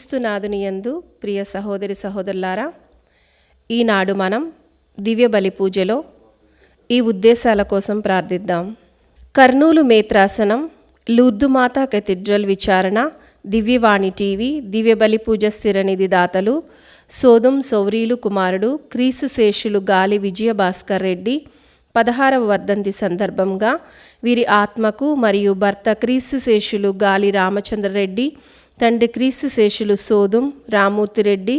క్రీస్తునాథుని యందు ప్రియ సహోదరి సహోదరులారా, ఈనాడు మనం దివ్య బలి పూజలో ఈ ఉద్దేశాల కోసం ప్రార్థిద్దాం. కర్నూలు మేత్రాసనం, లూర్దు మాతా కేథడ్రల్ విచారణ, దివ్యవాణి టీవీ, దివ్య బలి పూజ స్థిరనిధి దాతలు సోదం సౌరీలు కుమారుడు క్రీస్తు శేషులు గాలి విజయభాస్కర్ రెడ్డి 16వ వర్ధంతి సందర్భంగా వీరి ఆత్మకు మరియు భర్త క్రీస్తు శేషులు గాలి రామచంద్రరెడ్డి, తండ్రి క్రీస్తు శేషులు సోదం రామూర్తిరెడ్డి,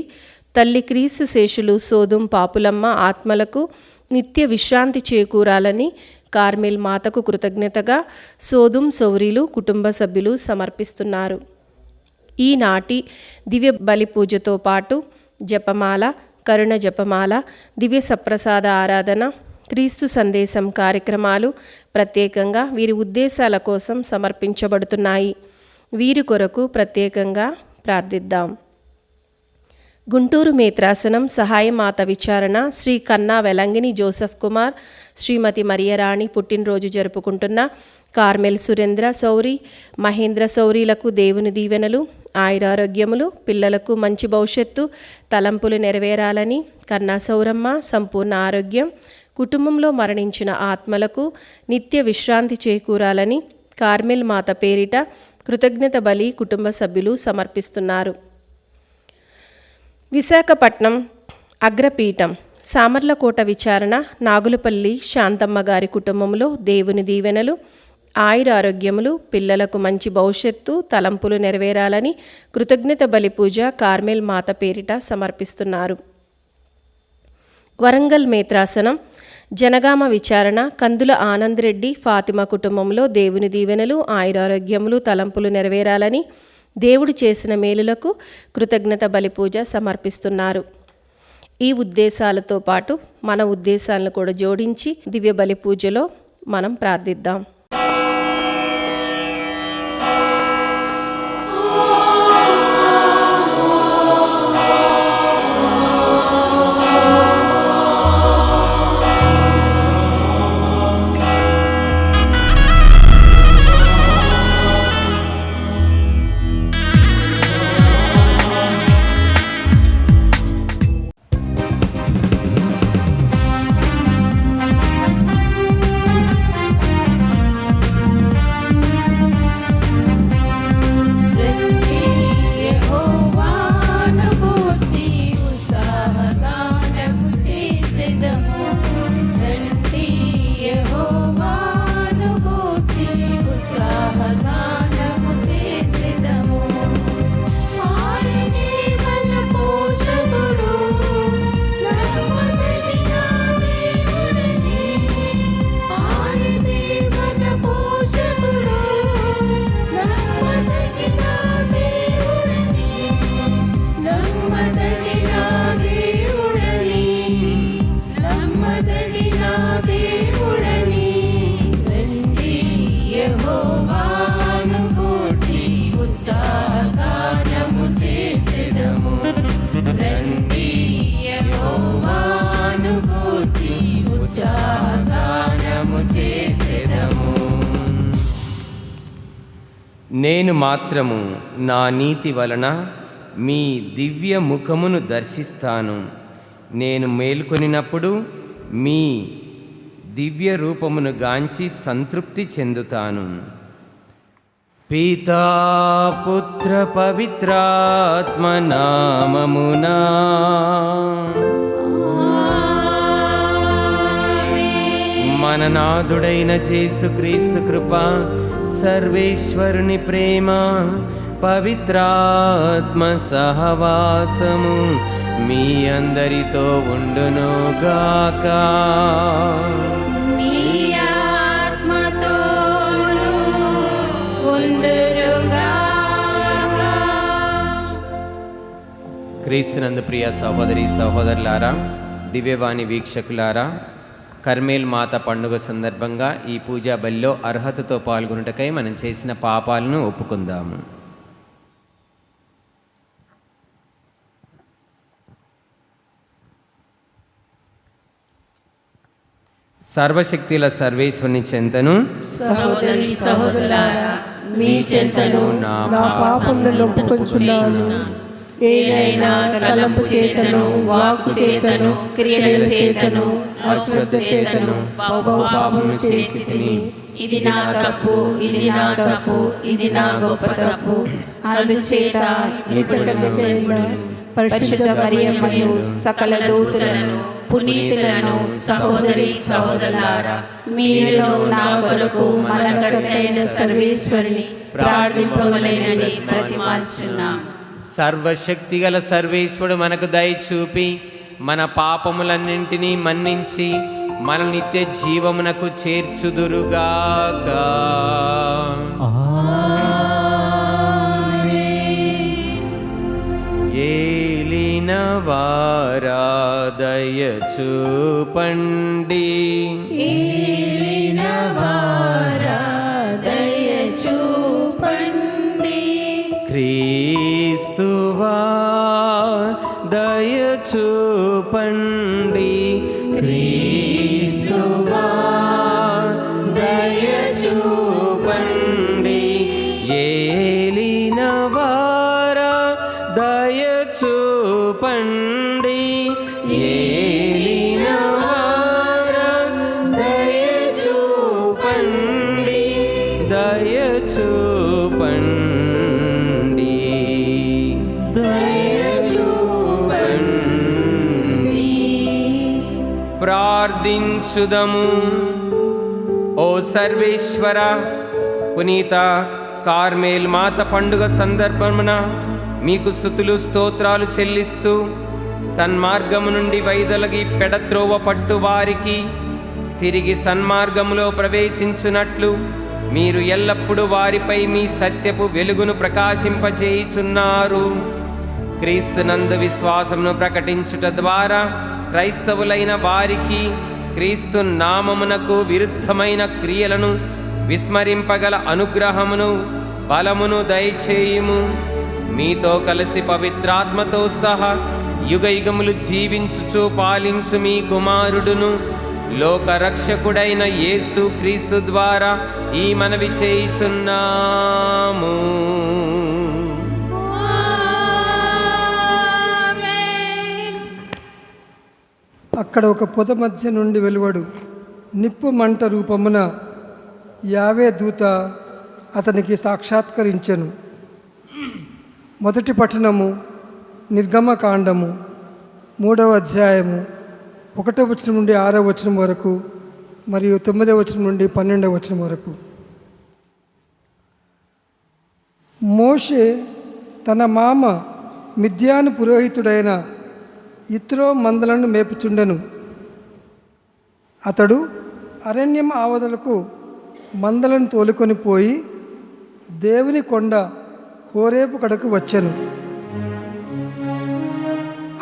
తల్లి క్రీస్తు శేషులు సోదం పాపులమ్మ ఆత్మలకు నిత్య విశ్రాంతి చేకూరాలని కార్మెల్ మాతకు కృతజ్ఞతగా సోదం సౌరీలు కుటుంబ సభ్యులు సమర్పిస్తున్నారు. ఈనాటి దివ్య బలి పూజతో పాటు జపమాల, కరుణ జపమాల, దివ్య సప్రసాద ఆరాధన, క్రీస్తు సందేశం కార్యక్రమాలు ప్రత్యేకంగా వీరి ఉద్దేశాల కోసం సమర్పించబడుతున్నాయి. వీరి కొరకు ప్రత్యేకంగా ప్రార్థిద్దాం. గుంటూరు మేత్రాసనం సహాయ మాత విచారణ, శ్రీ కన్నా వెలంగిని జోసెఫ్ కుమార్, శ్రీమతి మరియరాణి పుట్టినరోజు జరుపుకుంటున్న కార్మెల్ సురేంద్ర సౌరి, మహేంద్ర సౌరీలకు దేవుని దీవెనలు, ఆయురారోగ్యములు, పిల్లలకు మంచి భవిష్యత్తు, తలంపులు నెరవేరాలని, కన్నా సౌరమ్మ సంపూర్ణ ఆరోగ్యం, కుటుంబంలో మరణించిన ఆత్మలకు నిత్య విశ్రాంతి చేకూరాలని కార్మెల్ మాత పేరిట కృతజ్ఞత బలి కుటుంబ సభ్యులు సమర్పిస్తున్నారు. విశాఖపట్నం అగ్రపీఠం సామర్లకోట విచారణ, నాగులపల్లి శాంతమ్మ గారి కుటుంబంలో దేవుని దీవెనలు, ఆయురారోగ్యములు, పిల్లలకు మంచి భవిష్యత్తు, తలంపులు నెరవేరాలని కృతజ్ఞత బలి పూజ కార్మెల్ మాత పేరిట సమర్పిస్తున్నారు. వరంగల్ మేత్రాసనం జనగామ విచారణ, కందుల ఆనంద్ రెడ్డి ఫాతిమా కుటుంబంలో దేవుని దీవెనలు, ఆయురారోగ్యములు, తలంపులు నెరవేరాలని దేవుడు చేసిన మేలులకు కృతజ్ఞత బలి పూజ సమర్పిస్తున్నారు. ఈ ఉద్దేశాలతో పాటు మన ఉద్దేశాలను కూడా జోడించి దివ్య బలి పూజలో మనం ప్రార్థిద్దాం. నేను మాత్రము నా నీతి వలన మీ దివ్య ముఖమును దర్శిస్తాను. నేను మేల్కొనినప్పుడు మీ దివ్య రూపమును గాంచి సంతృప్తి చెందుతాను. పితా పుత్ర పవిత్రాత్మ నామమునా మన నాథుడైన యేసుక్రీస్తు కృప, సర్వేశ్వరుని ప్రేమ, పవిత్రాత్మ సహవాసము మీ అందరితో ఉండునుగాక. క్రీస్తునందు ప్రియ సహోదరి సహోదరులారా, దివ్యవాణి వీక్షకులారా, కర్మేల్ మాత పండుగ సందర్భంగా ఈ పూజా బలిలో అర్హతతో పాల్గొనుటకై మనం చేసిన పాపాలను ఒప్పుకుందాము. సర్వశక్తుల సర్వేశ్వరుని చెంతను సహోదరి సహోదరులారా, మీ చెంతను నా పాపములను ఒప్పుకొనుచున్నాను. ఏదైనా తలంపు చేతను, వాక్కు చేతను, క్రియల చేతను, అశ్రద్ధ చేతను బహుపాపము చేసి తిని. ఇది నా తప్పు, ఇది నా తప్పు, ఇది నా గొప్ప తప్పు. అందుచేత ఇతరులకైనా పరిశుద్ధ మరియమ్మయు సకల దూతలను, పునీతులను, సహోదరి సహోదరులారా, మీలో నా కొరకు మరణకర్తైన సర్వేశ్వరుని ప్రార్థింపవలెనని బ్రతిమాలుచున్నాం. సర్వశక్తిగల సర్వేశ్వరుడు మనకు దయ చూపి మన పాపములన్నింటినీ మన్నించి మన నిత్య జీవమునకు చేర్చుదురుగాక. ఏలిన వారా దయ చూపండి, ఏలిన వారా దయ చూపండి. క్రీస్తువా దయ చూపండి, క్రీస్తువా దయ చూపండి. ఏలిన వారా దయ చూపండి, ఏలిన వారా దయ చూపండి, దయ చూపండి, దయ చూపండి. ప్రార్థించుదము. ఓ సర్వేశ్వర, పునీత కార్మేల్ మాత పండుగ సందర్భమున మీకు స్తుతులు స్తోత్రాలు చెల్లిస్తూ సన్మార్గము నుండి వైదొలగి పెడత్రోవ పట్టు వారికి తిరిగి సన్మార్గములో ప్రవేశించున్నట్లు మీరు ఎల్లప్పుడూ వారిపై మీ సత్యపు వెలుగును ప్రకాశింపచేయుచున్నారు. క్రీస్తునందు విశ్వాసమును ప్రకటించుట ద్వారా క్రైస్తవులైన వారికి క్రీస్తు నామమునకు విరుద్ధమైన క్రియలను విస్మరింపగల అనుగ్రహమును బలమును దయచేయుము. మీతో కలిసి పవిత్రాత్మతో సహా యుగయుగములు జీవించుచు పాలించు మీ కుమారుడును లోకరక్షకుడైన యేసు క్రీస్తు ద్వారా ఈ మనవి చేయుచున్నాము. అక్కడ ఒక పొద మధ్య నుండి వెలువడు నిప్పు మంట రూపమున యావే దూత అతనికి సాక్షాత్కరించెను. మొదటి పట్టణము నిర్గమకాండము 3వ అధ్యాయము 1వ వచనం నుండి 6వ వచనం వరకు మరియు 9వ వచనం నుండి 12వ వచనం వరకు. మోషే తన మామ మిద్యాను పురోహితుడైన ఇత్రో మందలను మేపుచుండెను. అతడు అరణ్యం ఆవదలకు మందలను తోలుకొని పోయి దేవుని కొండ హోరేపు కడకు వచ్చెను.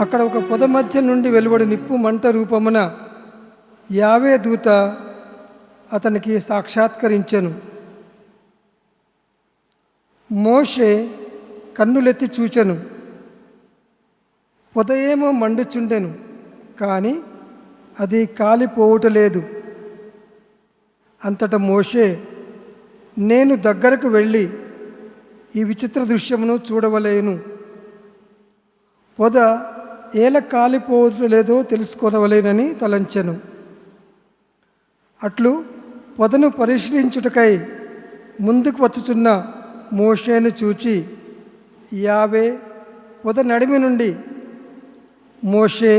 అక్కడ ఒక పొద మధ్య నుండి వెలువడి నిప్పు మంట రూపమున యావే దూత అతనికి సాక్షాత్కరించెను. మోషే కన్నులెత్తి చూచెను. పొద ఏమో మండుచుండెను, కానీ అది కాలిపోవుటలేదు. అంతటా మోషే, నేను దగ్గరకు వెళ్ళి ఈ విచిత్ర దృశ్యమును చూడవలేను, పొద ఏల కాలిపోవట్లేదో తెలుసుకోవలేనని తలంచెను. అట్లు పొదను పరిశీలించుటకై ముందుకు వచ్చుచున్న మోషేను చూచి యావే పొద నడిమి నుండి మోషే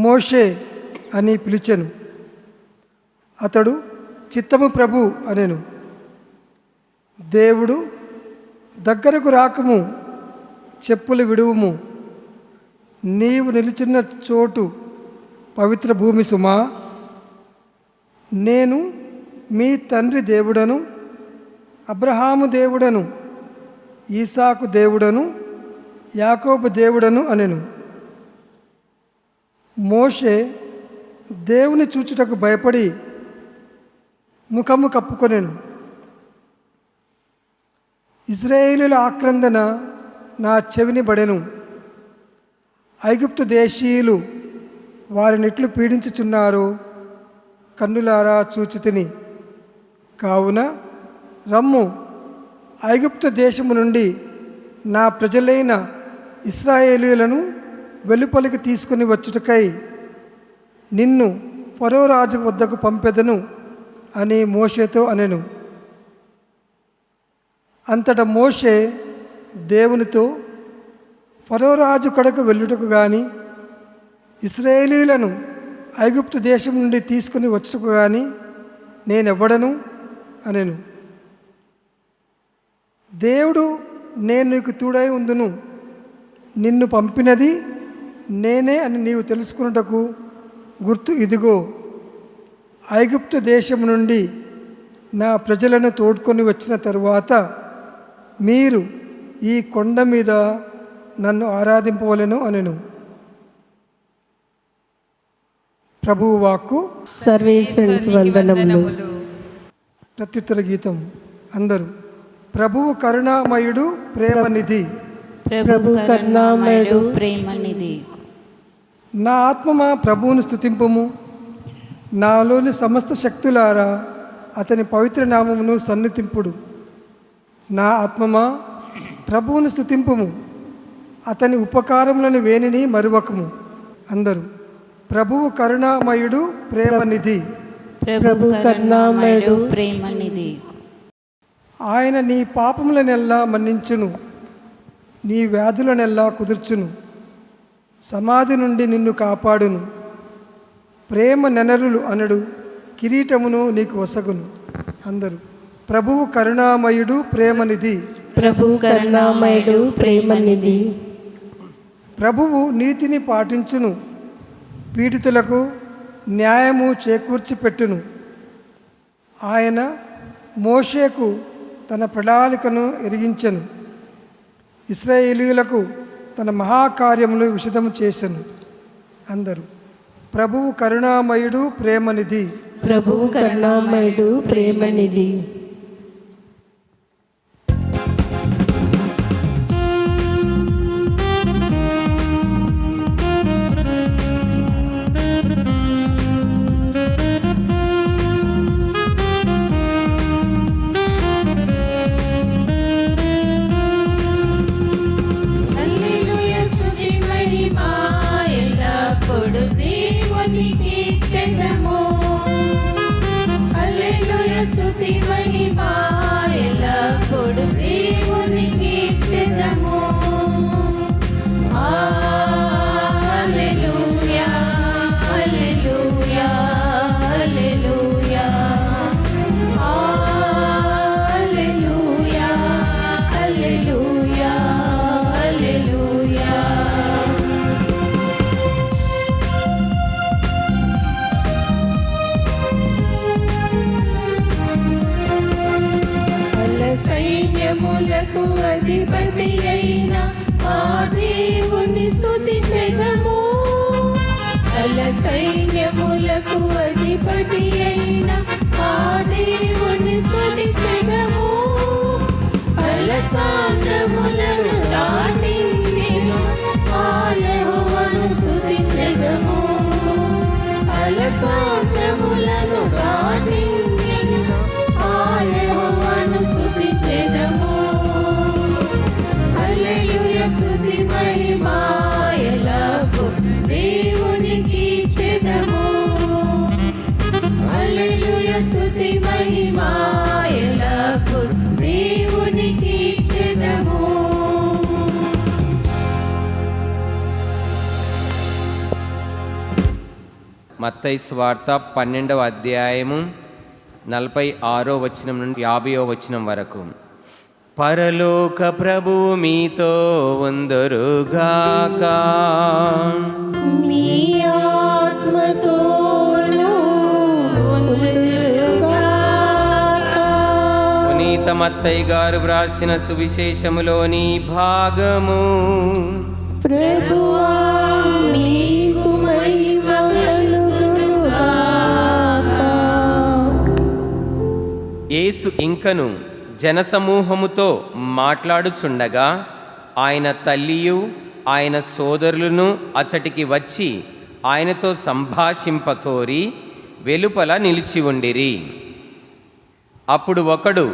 మోషే అని పిలిచెను. అతడు చిత్తము ప్రభు అనెను. దేవుడు, దగ్గరకు రాకము, చెప్పులు విడువుము, నీవు నిలుచున్న చోటు పవిత్ర భూమి సుమా. నేను మీ తండ్రి దేవుడను, అబ్రహాము దేవుడను, ఈసాకు దేవుడను, యాకోబు దేవుడను అనెను. మోషే దేవుని చూచుటకు భయపడి ముఖము కప్పుకొనెను. ఇశ్రాయేలుల ఆక్రందన నా చెవిని బడెను. ఐగుప్తు దేశీయులు వారినెట్లు పీడించుచున్నారో కన్నులారా చూచితిని. కావున రమ్ము, ఐగుప్తు దేశము నుండి నా ప్రజలైన ఇశ్రాయేలీయులను వెలుపలికి తీసుకుని వచ్చుటకై నిన్ను ఫరో రాజు వద్దకు పంపెదను అని మోషేతో అనెను. అంతటా మోషే దేవునితో, ఫరో రాజు కడకు వెళ్ళుటకు గాని ఇశ్రాయేలీయులను ఐగుప్తు దేశం నుండి తీసుకుని వచ్చుటకు గాని నేనెవ్వడను అనెను. దేవుడు, నేను నీకు తోడై ఉందును, నిన్ను పంపినది నేనే అని నీవు తెలుసుకున్నటకు గుర్తు ఇదిగో, ఐగుప్తు దేశం నుండి నా ప్రజలను తోడ్కొని వచ్చిన తరువాత మీరు ఈ కొండ మీద నన్ను ఆరాధింపవలెను అనెను. ప్రభువు వాక్కు. సర్వేశ్వరునికి వందనములు. ప్రత్యుత్తర గీతం. అందరూ. ప్రభువు కరుణామయుడు ప్రేమనిధి. ప్రభు కరుణామయుడు ప్రేమనిధి. నా ఆత్మమా ప్రభువును స్తుతింపుము, నాలోని సమస్త శక్తులారా అతని పవిత్ర నామమును సన్నిధింపుడు. నా ఆత్మమా ప్రభువును స్తుతింపుము, అతని ఉపకారములను వేనిని మరువకము. అందరూ. ప్రభువు కరుణామయుడు ప్రేమనిధి. ప్రభు కరుణామయుడు ప్రేమనిధి. ఆయన నీ పాపములనెల్లా మన్నించును, నీ వ్యాధులనెల్లా కుదుర్చును, సమాధి నుండి నిన్ను కాపాడును, ప్రేమ నెనరులు అనడు కిరీటమును నీకు వసగును. అందరూ. ప్రభువు కరుణామయుడు ప్రేమనిధి. ప్రభు కరుణామయుడు ప్రేమనిధి. ప్రభువు నీతిని పాటించును, పీడితులకు న్యాయము చేకూర్చి పెట్టును. ఆయన మోషేకు తన ప్రణాళికను ఎరిగించెను, ఇశ్రాయేలీయులకు తన మహాకార్యములు విశదము చేసెను. అందరూ. ప్రభువు కరుణామయుడు ప్రేమనిధి. ప్రభువు కరుణామయుడు ప్రేమనిధి. సైన్యములకు అధిపతి అయిన ఆ దేవుని స్తుతించెదము. అల సైన్యములకు అధిపతి అయిన ఆ దేవుని స్తుతించెదము. అల సాంద్రములను దాటించిన ఆ యెహోవాను స్తుతించెదము. అల సాంద్రములను దాటించిన ఆ యెహోవాను స్తుతించెదము. హల్లెలూయా స్తుతి మహిమ ఎల్లప్పుడూ దేవునికి ఇచ్చెదము. హల్లెలూయా స్తుతి మహిమ ఎల్లప్పుడూ దేవునికి ఇచ్చెదము. మత్తయి సువార్త 12వ అధ్యాయము 46వ వచనం నుండి 50వ వచనం వరకు. పరలోక ప్రభువు మీతో ఉందరుగాక. మీ ఆత్మతోనూ ఉందురుగాక. పునీత మత్తయి గారు వ్రాసిన సువిశేషములోని భాగము. ప్రభువా నీకు మహిమ కలుగునుగాక. యేసు ఇంకను జనసమూహముతో మాట్లాడుచుండగా ఆయన తల్లియు ఆయన సోదరులను అచ్చటికి వచ్చి ఆయనతో సంభాషింపకోరి వెలుపల నిలిచి ఉండిరి. అప్పుడు ఒకడు,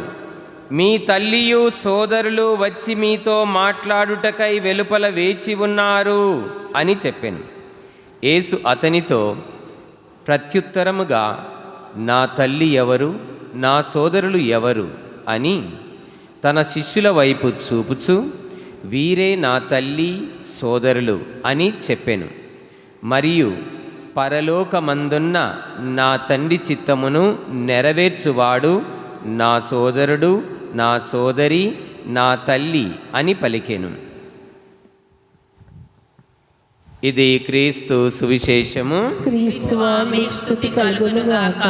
మీ తల్లియు సోదరులు వచ్చి మీతో మాట్లాడుటకై వెలుపల వేచి ఉన్నారు అని చెప్పాను. యేసు అతనితో ప్రత్యుత్తరముగా, నా తల్లి ఎవరు, నా సోదరులు ఎవరు అని తన శిష్యుల వైపు చూపుచు, వీరే నా తల్లి సోదరులు అని చెప్పెను. మరియు పరలోకమందున్న నా తండ్రి చిత్తమును నెరవేర్చువాడు నా సోదరుడు, నా సోదరి, నా తల్లి అని పలికెను. ఇది క్రీస్తు సువిశేషము. క్రీస్తువా మీకు స్తుతి కలుగునుగాక.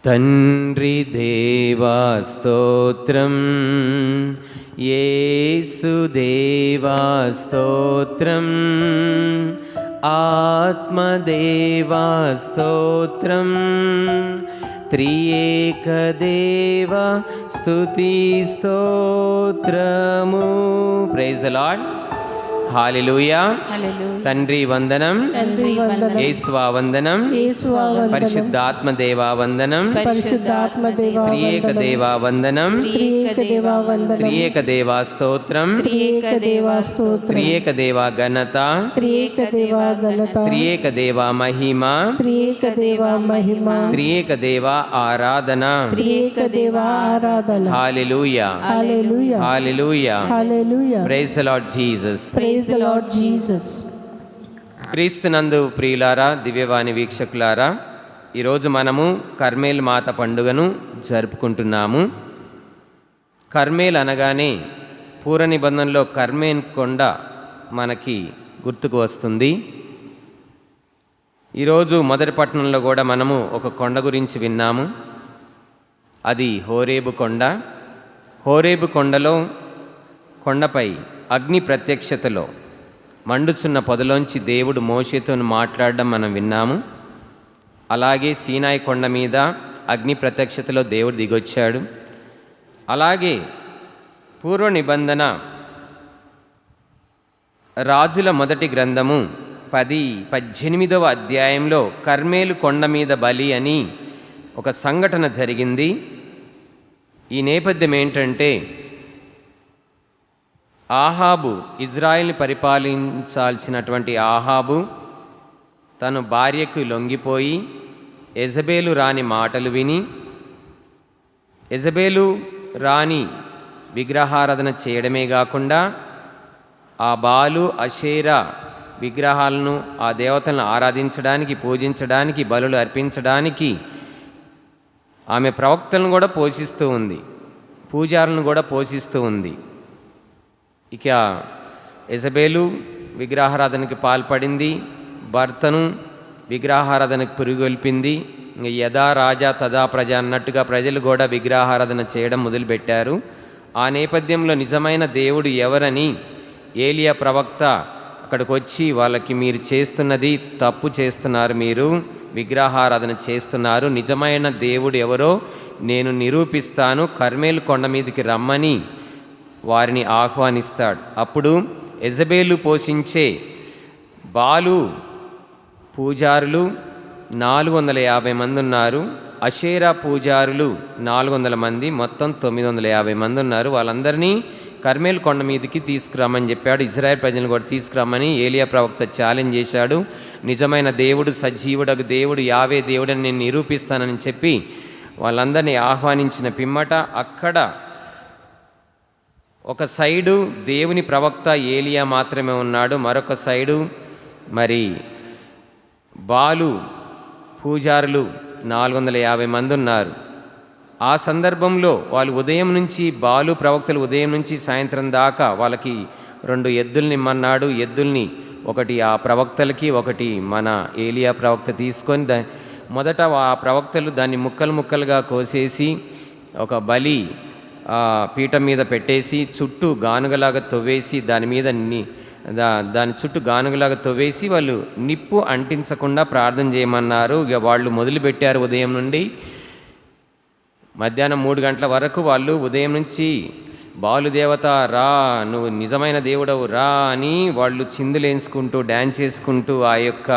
తండ్రి దేవా స్తోత్రం, యేసు దేవా స్తోత్రం, ఆత్మదేవా స్తోత్రం, త్రియేక దేవ స్తుతి స్తోత్రము. Praise the lord. హల్లెలూయా. తండ్రి వందనం, యేసువా వందనం, పరిశుద్ధాత్మ దేవా వందనం, త్రియేక దేవా వందనం, త్రియేక దేవా స్తోత్రం, త్రియేక దేవా ఘనత, త్రియేక దేవా మహిమ, త్రియేక దేవా ఆరాధన. హల్లెలూయా, హల్లెలూయా. Praise the lord Jesus. క్రీస్తునందు ప్రియులారా, దివ్యవాణి వీక్షకులారా, ఈరోజు మనము కర్మేల్ మాత పండుగను జరుపుకుంటున్నాము. కర్మేల్ అనగానే పూర్వ నిబంధనలో కర్మేన్ కొండ మనకి గుర్తుకు వస్తుంది. ఈరోజు మొదటి పట్టణంలో కూడా మనము ఒక కొండ గురించి విన్నాము. అది హోరేబు కొండ. హోరేబు కొండలో, కొండపై అగ్ని ప్రత్యక్షతలో మండుచున్న పొదలోంచి దేవుడు మోషేతో మాట్లాడడం మనం విన్నాము. అలాగే సీనాయి కొండ మీద అగ్ని ప్రత్యక్షతలో దేవుడు దిగొచ్చాడు. అలాగే పూర్వ నిబంధన రాజుల మొదటి గ్రంథము 18వ అధ్యాయంలో కర్మేలు కొండ మీద బలి అని ఒక సంఘటన జరిగింది. ఈ నేపథ్యం ఏంటంటే, ఆహాబు, ఇజ్రాయిల్ని పరిపాలించాల్సినటువంటి ఆహాబు తను భార్యకు లొంగిపోయి యెజబేలు రాణి మాటలు విని, యెజబేలు రాణి విగ్రహారాధన చేయడమే కాకుండా ఆ బాలు, అషేరా విగ్రహాలను, ఆ దేవతలను ఆరాధించడానికి, పూజించడానికి, బలులు అర్పించడానికి ఆమె ప్రవక్తలను కూడా పోషిస్తూ ఉంది, పూజారులను కూడా పోషిస్తూ ఉంది. ఇక యెజబేలు విగ్రహారాధనకి పాల్పడింది, భర్తను విగ్రహారాధనకు పురుగొల్పింది. యథా రాజా తదా ప్రజ అన్నట్టుగా ప్రజలు కూడా విగ్రహారాధన చేయడం మొదలుపెట్టారు. ఆ నేపథ్యంలో నిజమైన దేవుడు ఎవరని ఏలియా ప్రవక్త అక్కడికి వచ్చి వాళ్ళకి, మీరు చేస్తున్నది తప్పు చేస్తున్నారు, మీరు విగ్రహారాధన చేస్తున్నారు, నిజమైన దేవుడు ఎవరో నేను నిరూపిస్తాను, కర్మేలు కొండ మీదకి రమ్మని వారిని ఆహ్వానిస్తాడు. అప్పుడు యెజబేలు పోషించే బాలు పూజారులు 450 మంది ఉన్నారు, అషేరా పూజారులు 400 మంది, మొత్తం 950 మంది ఉన్నారు. వాళ్ళందరినీ కర్మేలు కొండ మీదకి తీసుకురామని చెప్పాడు. ఇజ్రాయెల్ ప్రజలను కూడా తీసుకురామని ఏలియా ప్రవక్త ఛాలెంజ్ చేశాడు. నిజమైన దేవుడు, సజీవుడకు దేవుడు, యావే దేవుడని నేను నిరూపిస్తానని చెప్పి వాళ్ళందరినీ ఆహ్వానించిన పిమ్మట అక్కడ ఒక సైడు దేవుని ప్రవక్త ఏలియా మాత్రమే ఉన్నాడు, మరొక సైడు మరి బాలు పూజారులు 450 మంది ఉన్నారు. ఆ సందర్భంలో వాళ్ళు ఉదయం నుంచి, బాలు ప్రవక్తలు ఉదయం నుంచి సాయంత్రం దాకా వాళ్ళకి 2 ఎద్దుల్ని ఇమ్మన్నాడు. ఎద్దుల్ని ఒకటి ఆ ప్రవక్తలకి, ఒకటి మన ఏలియా ప్రవక్త తీసుకొని మొదట ఆ ప్రవక్తలు దాన్ని ముక్కలు ముక్కలుగా కోసేసి ఒక బలి పీఠం మీద పెట్టేసి చుట్టూ గానుగలాగా తవ్వేసి దాని చుట్టూ గానుగలాగా తవ్వేసి వాళ్ళు నిప్పు అంటించకుండా ప్రార్థన చేయమన్నారు. ఇక వాళ్ళు మొదలుపెట్టారు ఉదయం నుండి మధ్యాహ్నం 3 గంటల వరకు. వాళ్ళు ఉదయం నుంచి బాలుదేవత రా, నువ్వు నిజమైన దేవుడవు రా అని వాళ్ళు చిందులేసుకుంటూ, డ్యాన్స్ చేసుకుంటూ ఆ యొక్క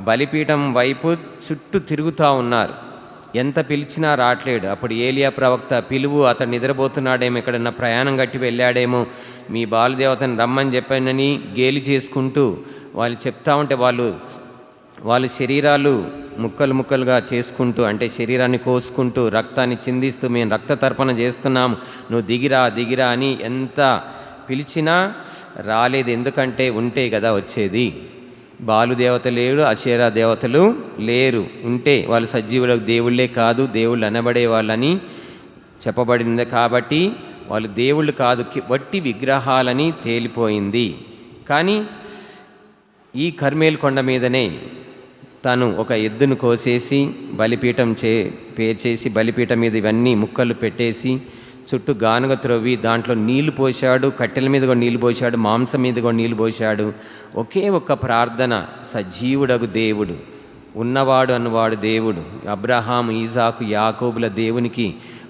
బలిపీఠం వైపు చుట్టూ తిరుగుతూ ఉన్నారు. ఎంత పిలిచినా రావట్లేడు. అప్పుడు ఏలియా ప్రవక్త, పిలువు, అతను నిద్రపోతున్నాడేమో, ఎక్కడన్నా ప్రయాణం కట్టి వెళ్ళాడేమో, మీ బాలుదేవతను రమ్మని చెప్పానని గేలి చేసుకుంటూ వాళ్ళు చెప్తా ఉంటే వాళ్ళ శరీరాలు ముక్కలు ముక్కలుగా చేసుకుంటూ, అంటే శరీరాన్ని కోసుకుంటూ రక్తాన్ని చిందిస్తూ, మేము రక్త తర్పణ చేస్తున్నాము, నువ్వు దిగిరా దిగిరా అని ఎంత పిలిచినా రాలేదు. ఎందుకంటే ఉంటే కదా వచ్చేది. బాలుదేవత లేడు, అక్షేరా దేవతలు లేరు. ఉంటే వాళ్ళు సజీవులకు దేవుళ్ళే కాదు, దేవుళ్ళు అనబడే వాళ్ళని చెప్పబడింది. కాబట్టి వాళ్ళు దేవుళ్ళు కాదు, వట్టి విగ్రహాలని తేలిపోయింది. కానీ ఈ కర్మేలు కొండ మీదనే తను ఒక ఎద్దును కోసేసి బలిపీఠం పేర్చేసి బలిపీఠం మీద ఇవన్నీ ముక్కలు పెట్టేసి చుట్టూ గానుగ త్రవ్వి దాంట్లో నీళ్లు పోశాడు. కట్టెల మీద కూడా నీళ్లు పోశాడు, మాంసం మీద కూడా నీళ్లు పోశాడు. ఒకే ఒక్క ప్రార్థన, సజీవుడగు దేవుడు, ఉన్నవాడు అన్నవాడు దేవుడు, అబ్రహాము, ఈజాకు, యాకోబుల దేవునికి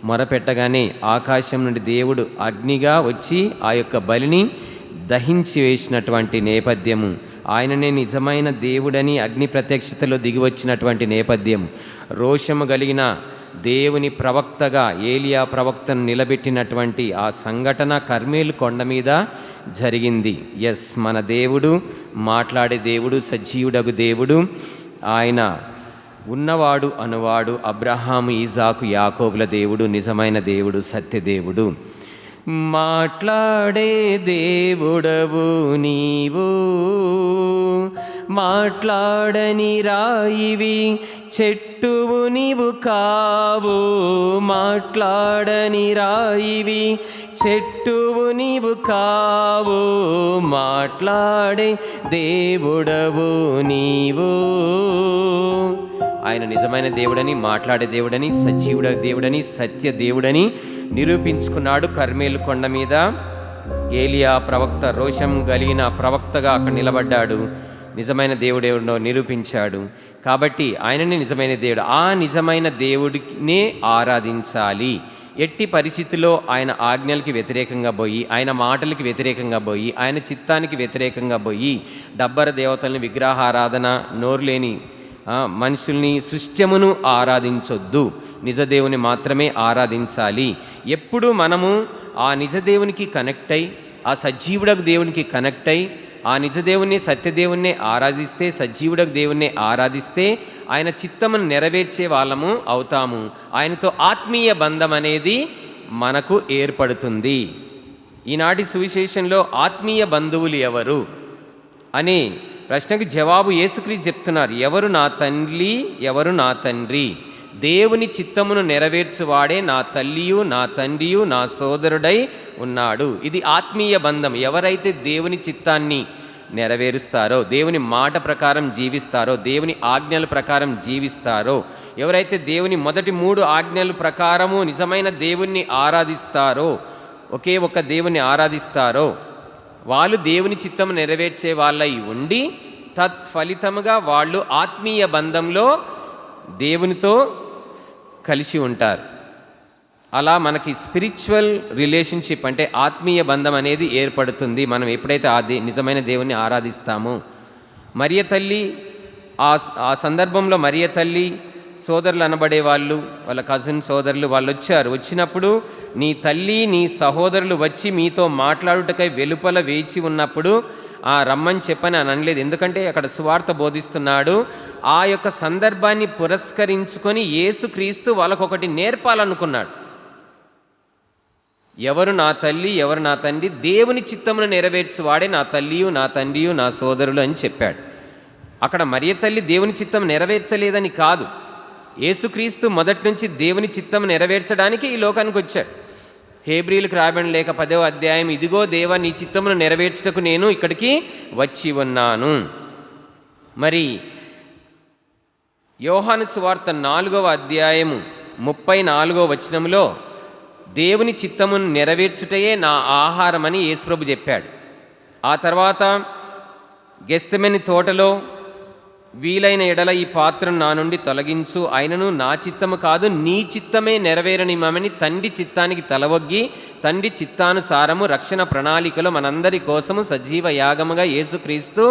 మొరపెట్టగానే ఆకాశం నుండి దేవుడు అగ్నిగా వచ్చి ఆ యొక్క బలిని దహించి వేసినటువంటి నేపథ్యము, ఆయననే నిజమైన దేవుడని అగ్ని ప్రత్యక్షతలో దిగివచ్చినటువంటి నేపథ్యం, రోషము కలిగిన దేవుని ప్రవక్తగా ఏలియా ప్రవక్తను నిలబెట్టినటువంటి ఆ సంఘటన కర్మేలు కొండ మీద జరిగింది. ఎస్, మన దేవుడు మాట్లాడే దేవుడు, సజీవుడగు దేవుడు, ఆయన ఉన్నవాడు అనువాడు, అబ్రహాము, ఈజాకు, యాకోబుల దేవుడు, నిజమైన దేవుడు, సత్యదేవుడు. మాట్లాడే దేవుడవు నీవు, మాట్లాడని రాయివి చెట్టువు నీవు కావు, మాట్లాడని రాయివి చెట్టువు నీవు కావు, మాట్లాడే దేవుడవు నీవు. ఆయన నిజమైన దేవుడని, మాట్లాడే దేవుడని, సజీవుడ దేవుడని, సత్య దేవుడని నిరూపించుకున్నాడు. కర్మేలు కొండ మీద ఏలియా ప్రవక్త రోషం కలిగిన ప్రవక్తగా అక్కడ నిలబడ్డాడు. నిజమైన దేవుడేవుడో నిరూపించాడు. కాబట్టి ఆయననే నిజమైన దేవుడు. ఆ నిజమైన దేవుడినే ఆరాధించాలి. ఎట్టి పరిస్థితుల్లో ఆయన ఆజ్ఞలకి వ్యతిరేకంగా పోయి, ఆయన మాటలకి వ్యతిరేకంగా పోయి, ఆయన చిత్తానికి వ్యతిరేకంగా పోయి డబ్బర దేవతల్ని, విగ్రహారాధన, నోరు లేని మనుషుల్ని, సృష్ట్యమును ఆరాధించొద్దు. నిజదేవుని మాత్రమే ఆరాధించాలి. ఎప్పుడు మనము ఆ నిజదేవునికి కనెక్ట్ అయి, ఆ సజీవుడకు దేవునికి కనెక్ట్ అయి, ఆ నిజదేవుని, సత్యదేవుణ్ణి ఆరాధిస్తే, సజీవుడకు దేవుణ్ణి ఆరాధిస్తే ఆయన చిత్తమును నెరవేర్చే వాళ్ళము అవుతాము. ఆయనతో ఆత్మీయ బంధం అనేది మనకు ఏర్పడుతుంది. ఈనాటి సువిశేషంలో ఆత్మీయ బంధువులు ఎవరు అనే ప్రశ్నకు జవాబు యేసుక్రీస్తు చెప్తున్నారు. ఎవరు నా తల్లి, ఎవరు నా తండ్రి? దేవుని చిత్తమును నెరవేర్చువాడే నా తల్లియు, నా తండ్రియు, నా సోదరుడై ఉన్నాడు. ఇది ఆత్మీయ బంధం. ఎవరైతే దేవుని చిత్తాన్ని నెరవేరుస్తారో, దేవుని మాట ప్రకారం జీవిస్తారో, దేవుని ఆజ్ఞల ప్రకారం జీవిస్తారో, ఎవరైతే దేవుని మొదటి 3 ఆజ్ఞల ప్రకారము నిజమైన దేవుణ్ణి ఆరాధిస్తారో, ఒకే ఒక్క దేవుణ్ణి ఆరాధిస్తారో, వాళ్ళు దేవుని చిత్తము నెరవేర్చే వాళ్ళై ఉండి తత్ఫలితముగా వాళ్ళు ఆత్మీయ బంధంలో దేవునితో కలిసి ఉంటారు. అలా మనకి స్పిరిచువల్ రిలేషన్షిప్ అంటే ఆత్మీయ బంధం అనేది ఏర్పడుతుంది మనం ఎప్పుడైతే నిజమైన దేవుణ్ణి ఆరాధిస్తామో. మరియ తల్లి, ఆ సందర్భంలో మరియ తల్లి సోదరులు అనబడే వాళ్ళు, వాళ్ళ కజిన్ సోదరులు వాళ్ళు వచ్చారు. వచ్చినప్పుడు నీ తల్లి, నీ సహోదరులు వచ్చి మీతో మాట్లాడుటకై వెలుపల వేచి ఉన్నప్పుడు రమ్మని చెప్పని అని అనలేదు. ఎందుకంటే అక్కడ సువార్త బోధిస్తున్నాడు. ఆ యొక్క సందర్భాన్ని పురస్కరించుకొని యేసుక్రీస్తు వాళ్ళకొకటి నేర్పాలనుకున్నాడు. ఎవరు నా తల్లి, ఎవరు నా తండ్రి? దేవుని చిత్తమును నెరవేర్చువాడే నా తల్లియు, నా తండ్రియు, నా సోదరులు అని చెప్పాడు. అక్కడ మరియ తల్లి దేవుని చిత్తం నెరవేర్చలేదని కాదు, యేసుక్రీస్తు మొదటి నుంచి దేవుని చిత్తం నెరవేర్చడానికి ఈ లోకానికి వచ్చాడు. హెబ్రీయులకు రాయబడిన లేఖ 10వ అధ్యాయం, ఇదిగో దేవా నీ చిత్తమును నెరవేర్చుటకు నేను ఇక్కడికి వచ్చి ఉన్నాను. మరి యోహాను సువార్త 4వ అధ్యాయము 34వ వచనంలో దేవుని చిత్తమును నెరవేర్చుటయే నా ఆహారమని యేసుప్రభు చెప్పాడు. ఆ తర్వాత గెత్సేమనీ తోటలో వీలైన ఎడల ఈ పాత్రను నా నుండి తొలగించు, అయినను నా చిత్తము కాదు నీ చిత్తమే నెరవేరనిమ్మని తండ్రి చిత్తానికి తలవొగ్గి తండ్రి చిత్తానుసారము రక్షణ ప్రణాళికలో మనందరి కోసము సజీవ యాగముగా యేసుక్రీస్తు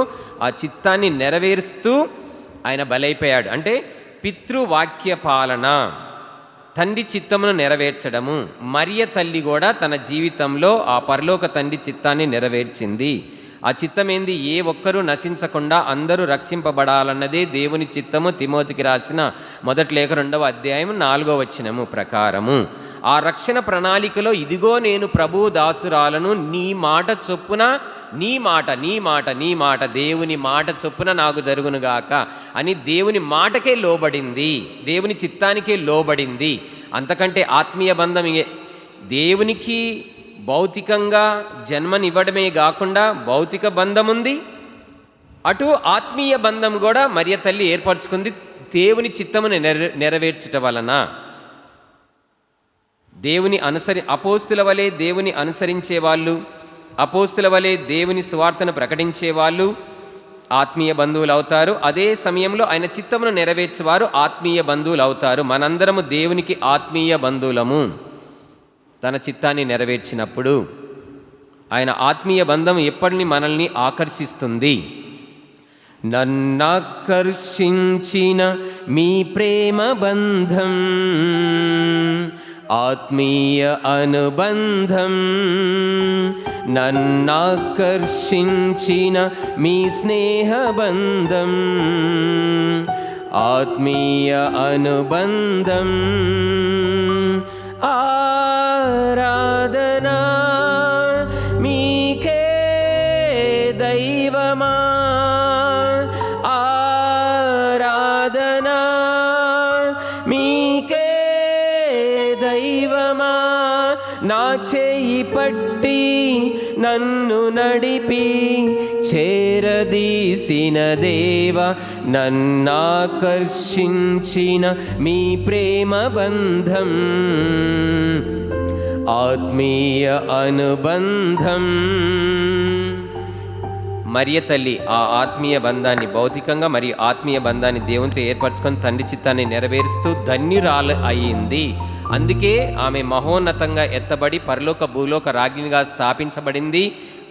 ఆ చిత్తాన్ని నెరవేరుస్తూ ఆయన బలైపోయాడు. అంటే పితృవాక్య పాలన, తండ్రి చిత్తమును నెరవేర్చడము. మరియ తల్లి కూడా తన జీవితంలో ఆ పరలోక తండ్రి చిత్తాన్ని నెరవేర్చింది. ఆ చిత్తం ఏంది? ఏ ఒక్కరూ నశించకుండా అందరూ రక్షింపబడాలన్నదే దేవుని చిత్తము. తిమోతికి రాసిన మొదటి లేఖ 2వ అధ్యాయం 4వ వచనము ప్రకారము ఆ రక్షణ ప్రణాళికలో ఇదిగో నేను ప్రభువు దాసురాలను, నీ మాట చొప్పున, నీ మాట దేవుని మాట చొప్పున నాకు జరుగునుగాక అని దేవుని మాటకే లోబడింది, దేవుని చిత్తానికే లోబడింది. అంతకంటే ఆత్మీయ బంధం దేవునికి భౌతికంగా జన్మనివ్వడమే కాకుండా భౌతిక బంధం ఉంది, అటు ఆత్మీయ బంధం కూడా మరియ తల్లి ఏర్పరచుకుంది దేవుని చిత్తమును నెరవేర్చుట వలన. దేవుని అపోస్తుల వలె దేవుని అనుసరించే వాళ్ళు, అపోస్తుల వలె దేవుని సువార్తను ప్రకటించే వాళ్ళు ఆత్మీయ బంధువులు అవుతారు. అదే సమయంలో ఆయన చిత్తమును నెరవేర్చేవారు ఆత్మీయ బంధువులు అవుతారు. మనందరము దేవునికి ఆత్మీయ బంధువులము. తన చిత్తాన్ని నెరవేర్చినప్పుడు ఆయన ఆత్మీయ బంధం ఎప్పటిని మనల్ని ఆకర్షిస్తుంది. నన్నాకర్షించిన మీ ప్రేమ బంధం, ఆత్మీయ అనుబంధం, నన్నాకర్షించిన మీ స్నేహబంధం, ఆత్మీయ అనుబంధం. ఆరాధనా మీకే దైవమా, ఆరాధనా మీకే దైవమా, నా చేయి పట్టి నన్ను నడిపి చేరదీసిన దేవ, నన్నాకర్షించిన మీ ప్రేమ బంధం, ఆత్మీయ అనుబంధం. మరియ తల్లి ఆ ఆత్మీయ బంధాన్ని భౌతికంగా మరియు ఆత్మీయ బంధాన్ని దేవునితో ఏర్పరచుకొని తండ్రి చిత్తాన్ని నెరవేరుస్తూ ధన్యురాలు అయ్యింది. అందుకే ఆమె మహోన్నతంగా ఎత్తబడి పరలోక భూలోక రాజ్ఞిగా స్థాపించబడింది,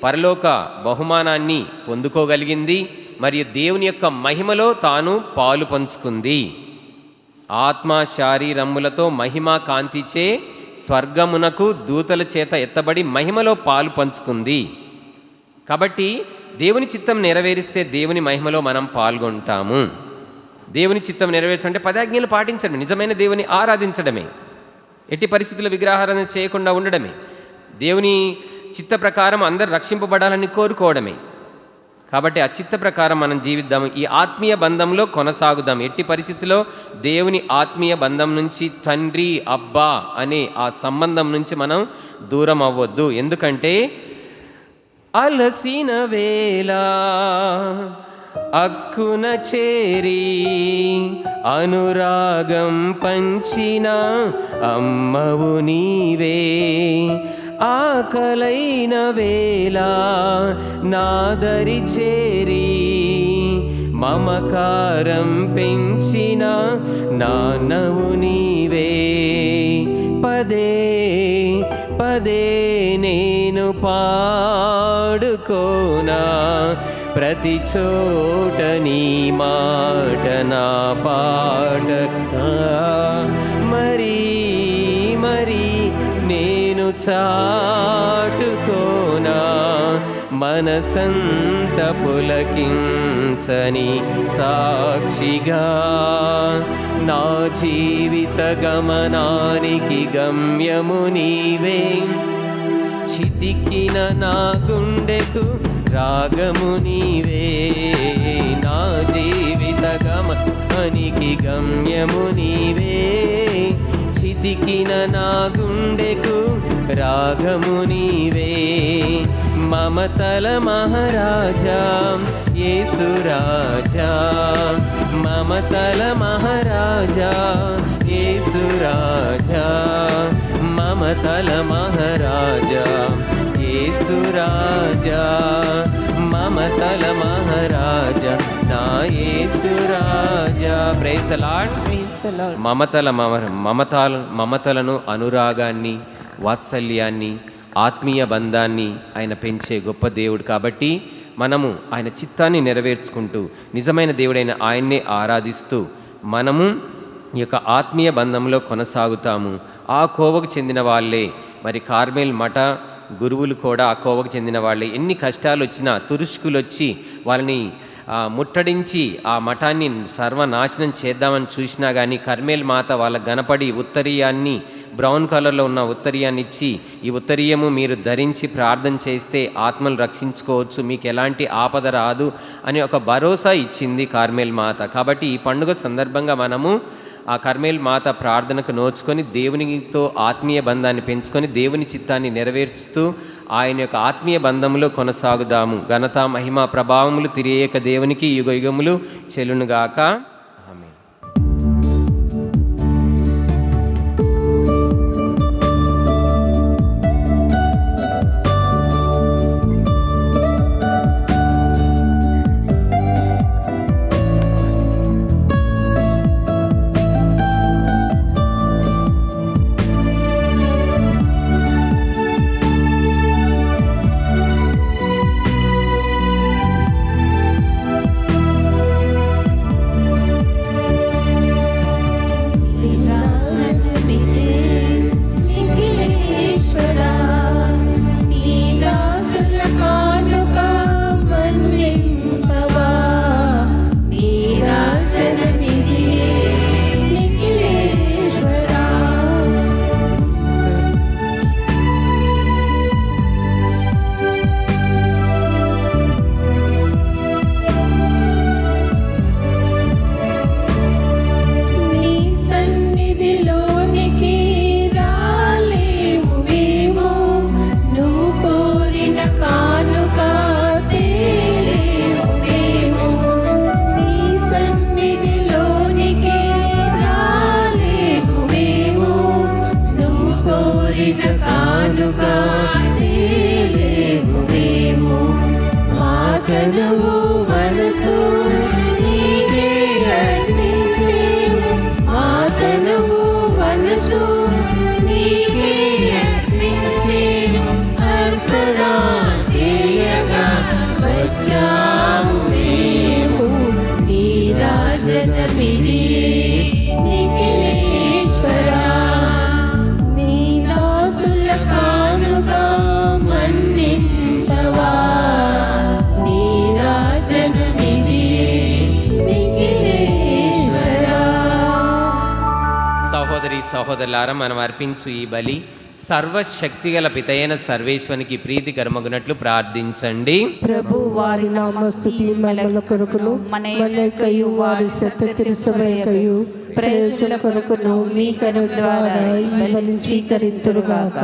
పరలోక బహుమానాన్ని పొందుకోగలిగింది, మరియు దేవుని యొక్క మహిమలో తాను పాలు పంచుకుంది. ఆత్మ శారీరములతో మహిమ కాంతిచే స్వర్గమునకు దూతల చేత ఎత్తబడి మహిమలో పాలు పంచుకుంది. కాబట్టి దేవుని చిత్తం నెరవేరిస్తే దేవుని మహిమలో మనం పాల్గొంటాము. దేవుని చిత్తం నెరవేర్చంటే 10 ఆజ్ఞలు పాటించడమే, నిజమైన దేవుని ఆరాధించడమే, ఎట్టి పరిస్థితుల్లో విగ్రహారాధన చేయకుండా ఉండడమే, దేవుని చిత్త ప్రకారం అందరు రక్షింపబడాలని కోరుకోవడమే. కాబట్టి ఆ చిత్త ప్రకారం మనం జీవిద్దాము, ఈ ఆత్మీయ బంధంలో కొనసాగుదాం. ఎట్టి పరిస్థితుల్లో దేవుని ఆత్మీయ బంధం నుంచి, తండ్రి అబ్బా అనే ఆ సంబంధం నుంచి మనం దూరం అవ్వద్దు. ఎందుకంటే అలసిన వేళ అక్కున చేరి అనురాగం పంచిన అమ్మవు నీవే, ఆకలైన వేళ నాదరి చేరి మమకారం పెంచిన నాన్నవు నీవే. పదే పదే నేను పాడుకోనా ప్రతి చోట నీ మాట నా పాట, మరీ మరీ నేను చాటుకోనా మనసంత పులకించని సాక్షిగా, నా జీవిత గమనానికి గమ్యము నీవే, చితికిన నా గుండెకు రాగము నీవే, నా జీవిత గమనానికి గమ్యము నీవే, చితికిన నా గుండెకు రాగము నీవే. మమతల మహారాజా యేసు రాజా, మమతల మహారాజా యేసు రాజా, మమతల మహారాజా యేసు రాజా, మమతల మహారాజా నా యేసు రాజా. Praise the lord. మమతలను, అనురాగాన్ని, వాత్సల్యాన్ని, ఆత్మీయ బంధాన్ని ఆయన పెంచే గొప్ప దేవుడు. కాబట్టి మనము ఆయన చిత్తాన్ని నెరవేర్చుకుంటూ నిజమైన దేవుడైన ఆయన్నే ఆరాధిస్తూ మనము ఈ యొక్క ఆత్మీయ బంధంలో కొనసాగుతాము. ఆ కోవకు చెందిన వాళ్ళే మరి కార్మెల్ మఠ గురువులు కూడా ఆ కోవకు చెందిన వాళ్ళే. ఎన్ని కష్టాలు వచ్చినా తురుష్కులు వచ్చి వాళ్ళని ముట్టడించి ఆ మఠాన్ని సర్వనాశనం చేద్దామని చూసినా కానీ కర్మేల్ మాత వాళ్ళ గణపడి ఉత్తరీయాన్ని, బ్రౌన్ కలర్లో ఉన్న ఉత్తరీయాన్ని ఇచ్చి, ఈ ఉత్తరీయము మీరు ధరించి ప్రార్థన చేస్తే ఆత్మలు రక్షించుకోవచ్చు, మీకు ఎలాంటి ఆపద రాదు అని ఒక భరోసా ఇచ్చింది కార్మేల్ మాత. కాబట్టి ఈ పండుగ సందర్భంగా మనము ఆ కర్మేల్ మాత ప్రార్థనకు నోచుకొని దేవునితో ఆత్మీయ బంధాన్ని పెంచుకొని దేవుని చిత్తాన్ని నెరవేర్చుతూ ఆయన యొక్క ఆత్మీయ బంధంలో కొనసాగుదాము. ఘనత మహిమ ప్రభావములు తిరియేక దేవునికి యుగ యుగములు చెల్లునుగాక. ఆమేన్. సహోదరులారా, మనం అర్పించు ఈ బలి సర్వశక్తిగల పితైన సర్వేశ్వనికి ప్రీతికరమగునట్లు ప్రార్థించండి. ప్రభు వారి నామస్తుతి మహిమల కొరకును మన యొక్కయు వారి సత్య తిరుసభయకయు ప్రయోజన కొరకును మీ కరుణ ద్వారా ఈ బలి స్వీకరింతురుగాక.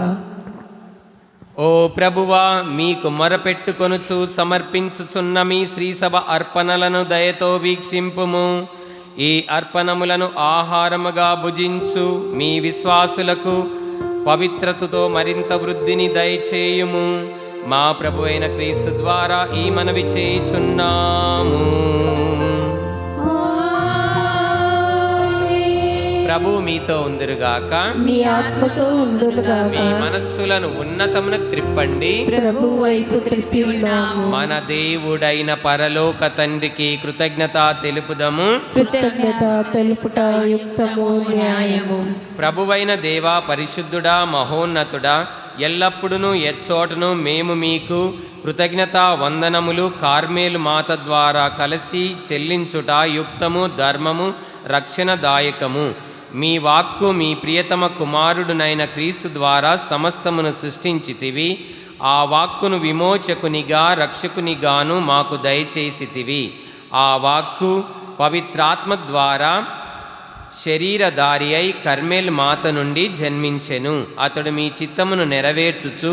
ఓ ప్రభువా, మీకు మొరపెట్టుకొనుచు సమర్పించుచున్న మీ శ్రీసభ అర్పణలను దయతో వీక్షింపుము. ఈ అర్పణములను ఆహారముగా భుజించు మీ విశ్వాసులకు పవిత్రతతో మరింత వృద్ధిని దయచేయుము. మా ప్రభు అయిన క్రీస్తు ద్వారా ఈ మనవి చేయుచున్నాము. ప్రభు మీతో ఉందురుగాక, మీ ఆత్మతో ఉండుగాక. మీ మనస్సులను ఉన్నతమున త్రిప్పండి, ప్రభు వైపు త్రిప్పి ఉన్నాము. మన దేవుడైన పరలోక తండ్రికి కృతజ్ఞత తెలుపుదము. కృతజ్ఞత తెలుపుట యుక్తము న్యాయము. ప్రభువైన దేవా, పరిశుద్ధుడా, మహోన్నతుడా, ఎల్లప్పుడూ ఎచ్చోటను మేము మీకు కృతజ్ఞత వందనములు కార్మేలు మాత ద్వారా కలిసి చెల్లించుట యుక్తము, ధర్మము, రక్షణదాయకము. మీ వాక్కు మీ ప్రియతమ కుమారుడునైన క్రీస్తు ద్వారా సమస్తమును సృష్టించితివి. ఆ వాక్కును విమోచకునిగా రక్షకునిగాను మాకు దయచేసితివి. ఆ వాక్కు పవిత్రాత్మ ద్వారా శరీరధారి అయి కర్మేల్ మాత నుండి జన్మించెను. అతడు మీ చిత్తమును నెరవేర్చుచు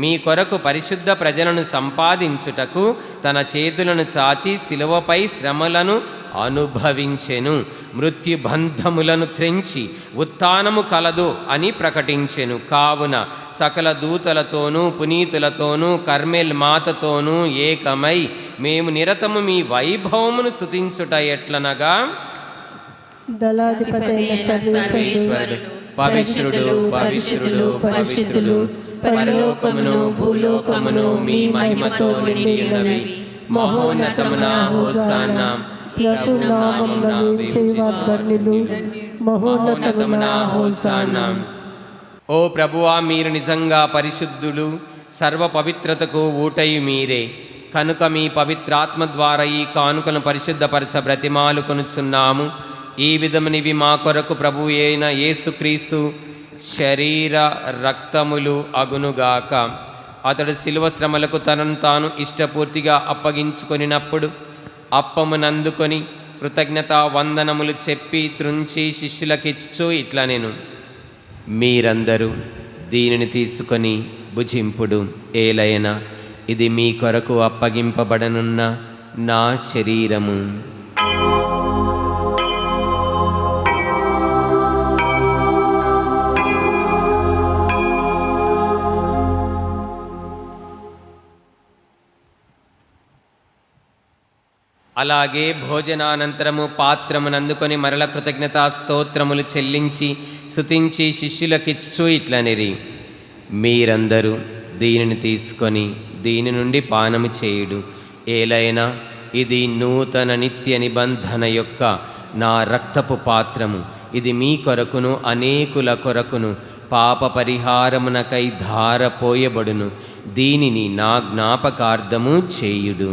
మీ కొరకు పరిశుద్ధ ప్రజలను సంపాదించుటకు తన చేతులను చాచి శిలువపై శ్రమలను అనుభవించెను. మృత్యుబంధములను త్రెంచి ఉత్థానము కలదు అని ప్రకటించెను. కావున సకల దూతలతోనూ పునీతులతోనూ కర్మేల్ మాతతోనూ ఏకమై మేము నిరతము మీ వైభవమును స్తుతించుట ఎట్లనగా, దళాధిపతైన సర్వేశ్వరుడు పవిత్రుడు పవిత్రుడు పవిత్రుడు, పరలోకమును భూలోకమును మీ మహిమతో నిండినవి. మహోన్నతమున హోసానా, ప్రభు నామమున వేంచేవారు ధన్యులు. మహోన్నతమున హోసానా. ఓ ప్రభువా, మీరు నిజంగా పరిశుద్ధులు, సర్వ పవిత్రతకు ఊటయు మీరే. కనుక మీ పవిత్రాత్మ ద్వారా ఈ కానుకను పరిశుద్ధపరచ బ్రతిమాలు కొనుచున్నాము. ఈ విధమునివి మా కొరకు ప్రభు అయిన యేసుక్రీస్తు శరీర రక్తములు అగునుగాక. అతడు శిలువ శ్రమలకు తనను తాను ఇష్టపూర్తిగా అప్పగించుకొనినప్పుడు అప్పమునందుకొని కృతజ్ఞతా వందనములు చెప్పి త్రుంచి శిష్యులకిచ్చు ఇట్లా నేను, మీరందరూ దీనిని తీసుకొని భుజింపుడు. ఏలైనా ఇది మీ కొరకు అప్పగింపబడనున్న నా శరీరము. అలాగే భోజనానంతరము పాత్రమునందుకొని మరల కృతజ్ఞతా స్తోత్రములు చెల్లించి స్తుతించి శిష్యులకిచ్చు ఇట్లనిరి, మీరందరూ దీనిని తీసుకొని దీని నుండి పానము చేయుడు. ఏలైనా ఇది నూతన నిత్య నిబంధన యొక్క నా రక్తపు పాత్రము. ఇది మీ కొరకును అనేకుల కొరకును పాప పరిహారమునకై ధారపోయబడును. దీనిని నా జ్ఞాపకార్థము చేయుడు.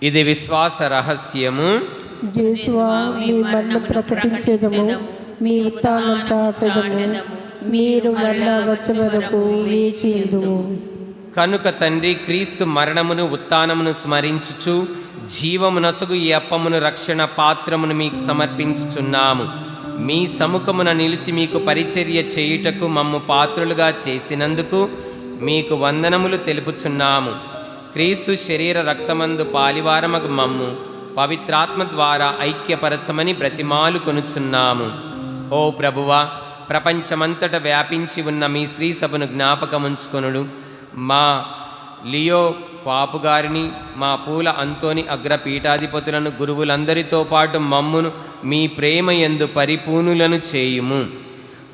ఇది విశ్వాస రహస్యము. యేసువా, మీ మరణం ప్రకటించేదము, మీ ఉత్థానం చాటెదము. మీరు మరలా వచ్చే వరకు వేచియుందుము. కనుక తండ్రి, క్రీస్తు మరణమును ఉత్థానమును స్మరించుచు జీవమునసుగు ఈ అప్పమును రక్షణ పాత్రమును మీకు సమర్పించుచున్నాము. మీ సముఖమున నిలిచి మీకు పరిచర్య చేయుటకు మమ్ము పాత్రులుగా చేసినందుకు మీకు వందనములు తెలుపుచున్నాము. క్రీస్తు శరీర రక్తమందు పాలివారమగు మమ్ము పవిత్రాత్మ ద్వారా ఐక్యపరచమని బ్రతిమాలు కొనుచున్నాము. ఓ ప్రభువా, ప్రపంచమంతట వ్యాపించి ఉన్న మీ శ్రీ సభను జ్ఞాపకముంచుకొనుడు. మా లియో పాపుగారిని, మా పూల అంతోని అగ్రపీఠాధిపతులను, గురువులందరితో పాటు మమ్మును మీ ప్రేమ యందు పరిపూర్ణులను చేయుము.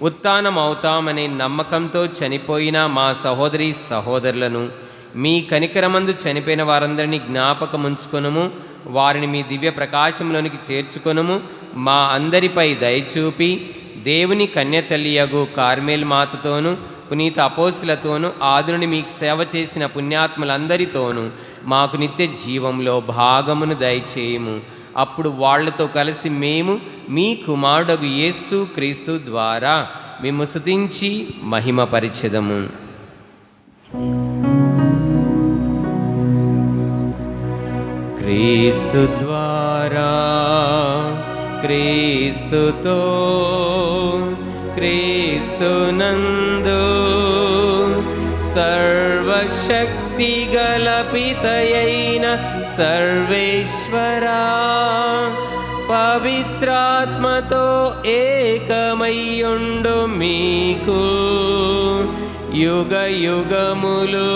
ఉత్థానమవుతామనే నమ్మకంతో చనిపోయిన మా సహోదరి సహోదరులను, మీ కనికరమందు చనిపోయిన వారందరినీ జ్ఞాపకముంచుకొనుము. వారిని మీ దివ్య ప్రకాశంలోనికి చేర్చుకొనుము. మా అందరిపై దయచూపి దేవుని కన్యతల్లియగు కార్మేల్ మాతతోనూ పునీత అపోస్తులతోనూ ఆదుని మీకు సేవ చేసిన పుణ్యాత్ములందరితోనూ మాకు నిత్య జీవంలో భాగమును దయచేయము. అప్పుడు వాళ్లతో కలిసి మేము మీ కుమారుడగు యేసు క్రీస్తు ద్వారా మిమ్ము స్తుతించి మహిమపరిచెదము. క్రీస్తు ద్వారా, క్రీస్తుతో, క్రీస్తునందు సర్వశక్తి గల పితయైన సర్వేశ్వరా, పవిత్రాత్మతో ఏకమయ్యుండు మీకు యుగ యుగములు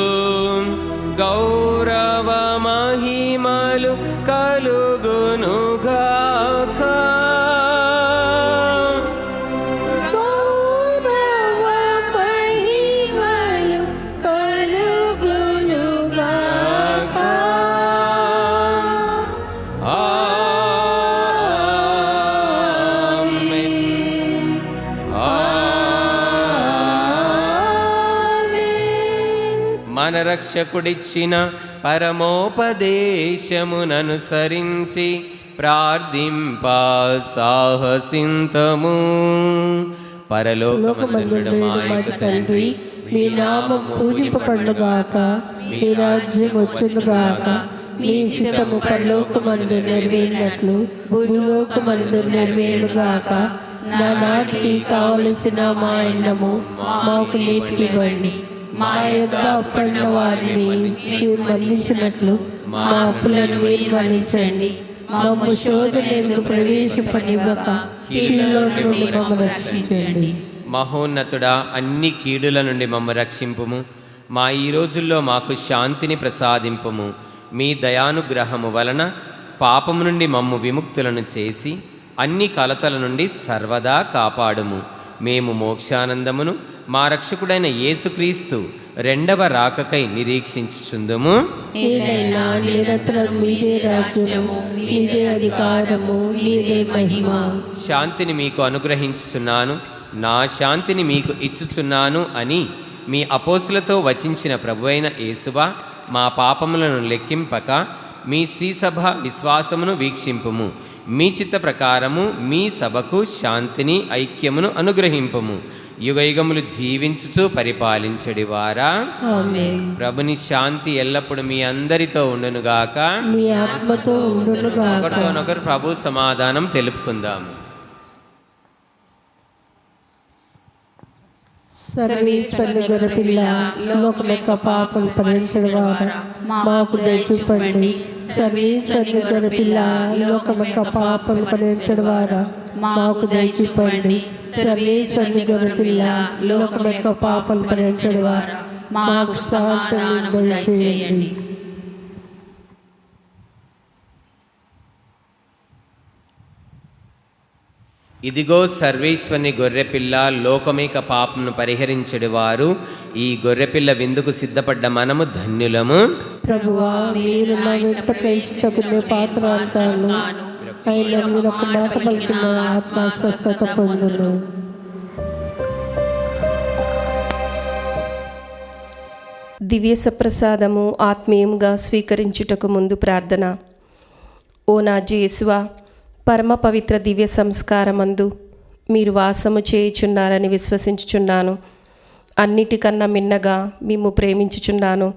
గౌరవ మహిమలు కలుగునుగాక. గౌరవ మహిమలు కలుగునుగాక. ఆమేన్. మన రక్షకుడిచ్చిన పరమోపదేశముననుసరించి ప్రార్థింప సాహసింతము. పరలోకమందుండు మా యొక్క తండ్రి, మీ నామం పూజింపబడుగాక, మీ రాజ్యం వచ్చునుగాక, మీ చిత్తము పరలోకమందు నెరవేరినట్లు భూలోకమందు నెరవేరుగాక. నానాటికి కావలసిన మా అన్నము మాకు నేటికి ఇవ్వండి. మా యొద్ద అప్పన్న వారిని మీరు మన్నించినట్లు మా అప్పులను మీరు మన్నించండి. మమ్ము శోధనయందు ప్రవేశింపనివ్వక కీడులో నుండి మమ్మల్ని రక్షించండి. మహోన్నతుడా, అన్ని కీడుల నుండి మమ్మ రక్షింపుము. మా ఈ రోజుల్లో మాకు శాంతిని ప్రసాదింపుము. మీ దయానుగ్రహము వలన పాపము నుండి మమ్ము విముక్తులను చేసి అన్ని కలతల నుండి సర్వదా కాపాడుము. మేము మోక్షానందమును మా రక్షకుడైన యేసుక్రీస్తు రెండవ రాకకై నిరీక్షించుచుందుము. ఏలైనా నిరంతరం మీదే రాజ్యము, మీదే అధికారము, మీదే మహిమ. శాంతిని మీకు అనుగ్రహించుచున్నాను, నా శాంతిని మీకు ఇచ్చుచున్నాను అని మీ అపోస్తులతో వచించిన ప్రభువైన యేసువా, మా పాపములను లెక్కింపక మీ శ్రీసభ విశ్వాసమును వీక్షింపుము. మీ చిత్త ప్రకారము మీ సభకు శాంతిని ఐక్యమును అనుగ్రహింపుము. యుగయుగములు జీవించుచు పరిపాలించడివారా. ఆమేన్. ప్రభుని శాంతి ఎల్లప్పుడు మీ అందరితో ఉండునుగాక. మీ ఆత్మతో ఉండునుగాక. ఒకరితోనొకరు ప్రభు సమాధానం తెలుపుకుందాము. సర్వేశ్వరుని గొర్రెపిల్ల, లోకం యొక్క పాపం పరిహరించువారా, మాకు దయ చూపండి. సర్వేశ్వరుని గొర్రెపిల్ల, లోకం యొక్క పాపం పరిహరించువారా, మాకు దయ చూపండి. సర్వేశ్వరుని గొర్రెపిల్ల, లోకం యొక్క పాపం పరిహరించువారా, మాకు సమాధానం దయచేయండి. ఇదిగో సర్వేశ్వరుని గొర్రెపిల్ల, లోకమేక పాపమును పరిహరించడి వారు. ఈ గొర్రెపిల్ల విందుకు సిద్ధపడ్డ మనము ధన్యులము. ప్రభువా, మీరు నా వెంట ప్రవేశించకునే పాత్రలు కాను, అయినా మీరు ఒక మాట పలికిన ఆత్మ స్వస్థత పొందును. దివ్య సప్రసాదము ఆత్మీయంగా స్వీకరించుటకు ముందు ప్రార్థన. ఓ నా యేసువా, పరమ పవిత్ర దివ్య సంస్కారమందు మీరు వాసము చేయుచున్నారని విశ్వసించుచున్నాను. అన్నిటికన్నా మిన్నగా మిమ్ము ప్రేమించుచున్నాను.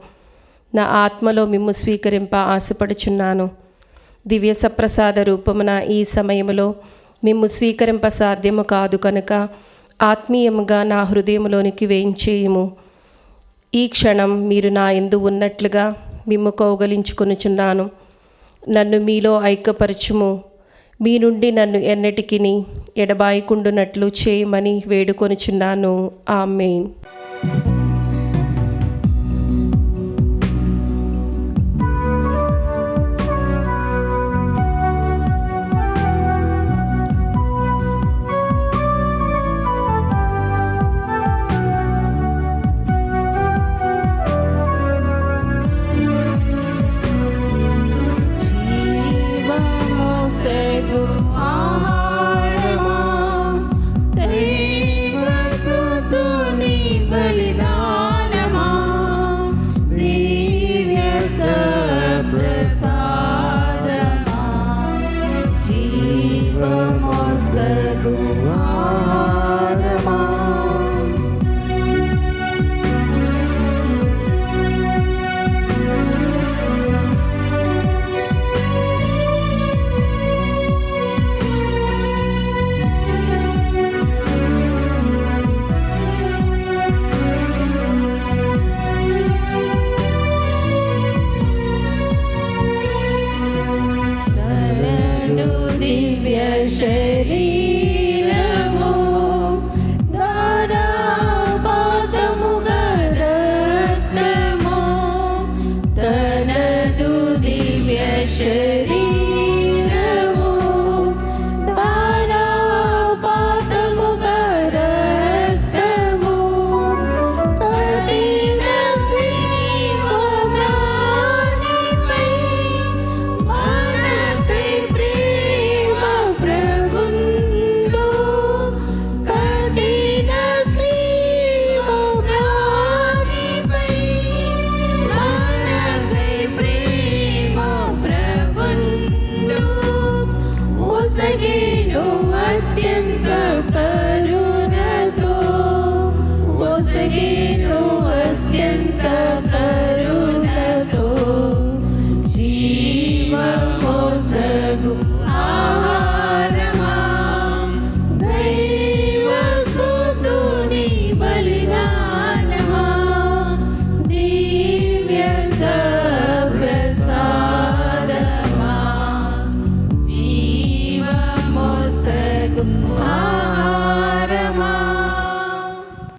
నా ఆత్మలో మిమ్ము స్వీకరింప ఆశపడుచున్నాను. దివ్య సప్రసాద రూపమున ఈ సమయములో మిమ్ము స్వీకరింప సాధ్యము కాదు కనుక ఆత్మీయముగా నా హృదయములోనికి వేయించేయుము. ఈ క్షణం మీరు నా యందు ఉన్నట్లుగా మిమ్ము కౌగలించుకొనుచున్నాను. నన్ను మీలో ఐక్యపరచుము. మీ నుండి నన్ను ఎన్నటికిని ఎడబాయకుండునట్లు చేయమని వేడుకొనుచున్నాను. ఆమేన్.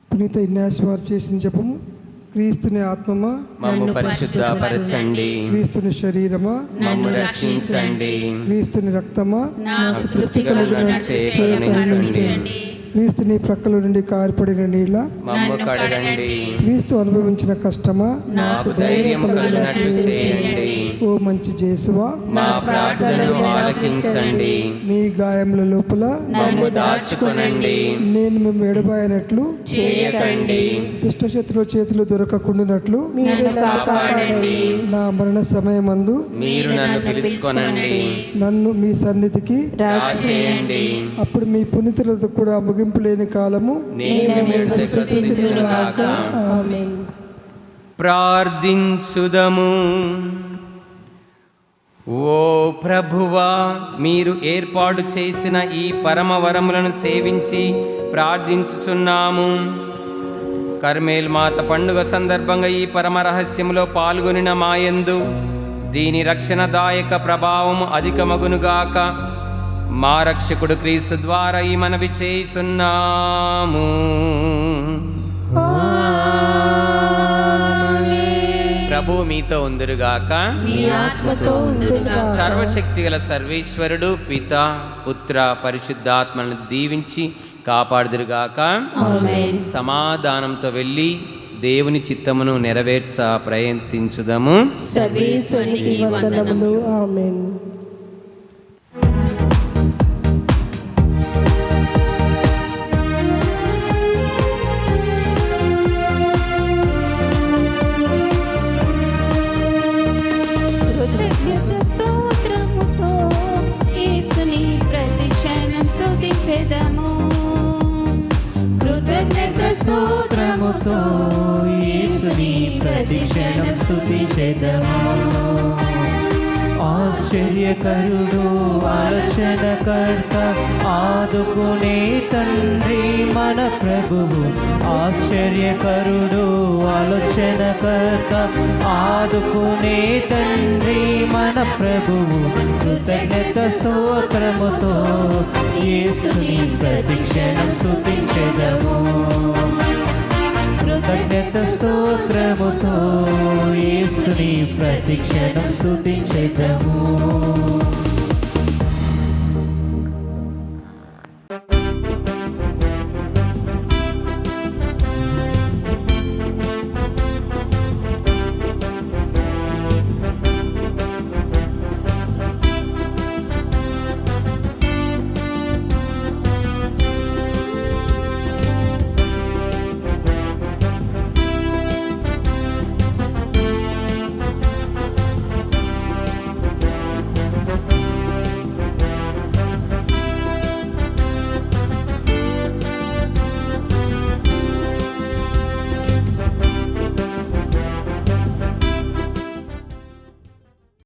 పునీత ఇగ్నాస్ వారు చేసిన జపము. క్రీస్తుని ఆత్మమా మమ్ము పరిశుద్ధపరచండి. క్రీస్తుని శరీరమా మమ్ము రక్షించండి. క్రీస్తుని రక్తమా నాకు తృప్తి కలుగునట్లు చేయకరుణించండి. క్రీస్తుని ప్రక్కల నుండి కారిపడిన నీళ్ళ మమ్ము కడగండి. క్రీస్తు అనుభవించిన కష్టమా నాకు ధైర్యం కలిగినట్లు చేయండి. ఓ మంచి జేసువా మా ప్రార్థనను ఆలకించండి. మీ గాయముల లోపల మమ్ము దాచుకొనండి. నేను మేము ఎడబాయనట్లు చేయకండి. దుష్టశత్రుల చేతులు దొరకకుండానట్లు నన్ను కాపాడండి. నా మరణ సమయమందు మీరు నన్ను పిలుచుకొనండి. నన్ను మీ సన్నిధికి రాచేయండి. అప్పుడు మీ పునీతులతో కూడా ముగింపు లేని కాలము నేను మీరు స్తుతించుదునుగాక. ఆమేన్. ప్రార్థించుదము. ఓ ప్రభువా, మీరు ఏర్పాటు చేసిన ఈ పరమ వరములను సేవించి ప్రార్థించుచున్నాము. కర్మేల్ మాత పండుగ సందర్భంగా ఈ పరమ రహస్యములో పాల్గొనిన మాయందు దీని రక్షణదాయక ప్రభావము అధికమగునుగాక. మా రక్షకుడు క్రీస్తు ద్వారా ఈ మనవి చేయుచున్నాము. ప్రభు మీతో ఉందురుగాక. మీ ఆత్మతో ఉండుగాక. సర్వశక్తిగల సర్వేశ్వరుడు పిత పుత్ర పరిశుద్ధాత్మలను దీవించి కాపాడుదురుగాక. ఆమేన్. సమాధానంతో వెళ్ళి దేవుని చిత్తమును నెరవేర్చ ప్రయత్నించుదాము. సర్వేశ్వరునికి వందనములు. ఆమేన్. కృతజ్ఞత స్తోత్రముతో యేసుని ప్రతి క్షణం స్తుతించెదము. కృతజ్ఞత స్తోత్రముతో యేసుని ప్రతి క్షణం స్తుతించెదము. ఆశ్చర్యకరుడు ఆలోచనకర్త ఆదుకునే తండ్రి మన ప్రభువు. ఆశ్చర్యకరుడు ఆలోచనకర్త ఆదుకునే తండ్రి మన ప్రభువు. కృతజ్ఞత స్తోత్రముతో యేసుని ప్రతి క్షణం స్తుతించెదము. కృతజ్ఞత స్తోత్రముతో యేసుని ప్రతి క్షణం స్తుతించెదము.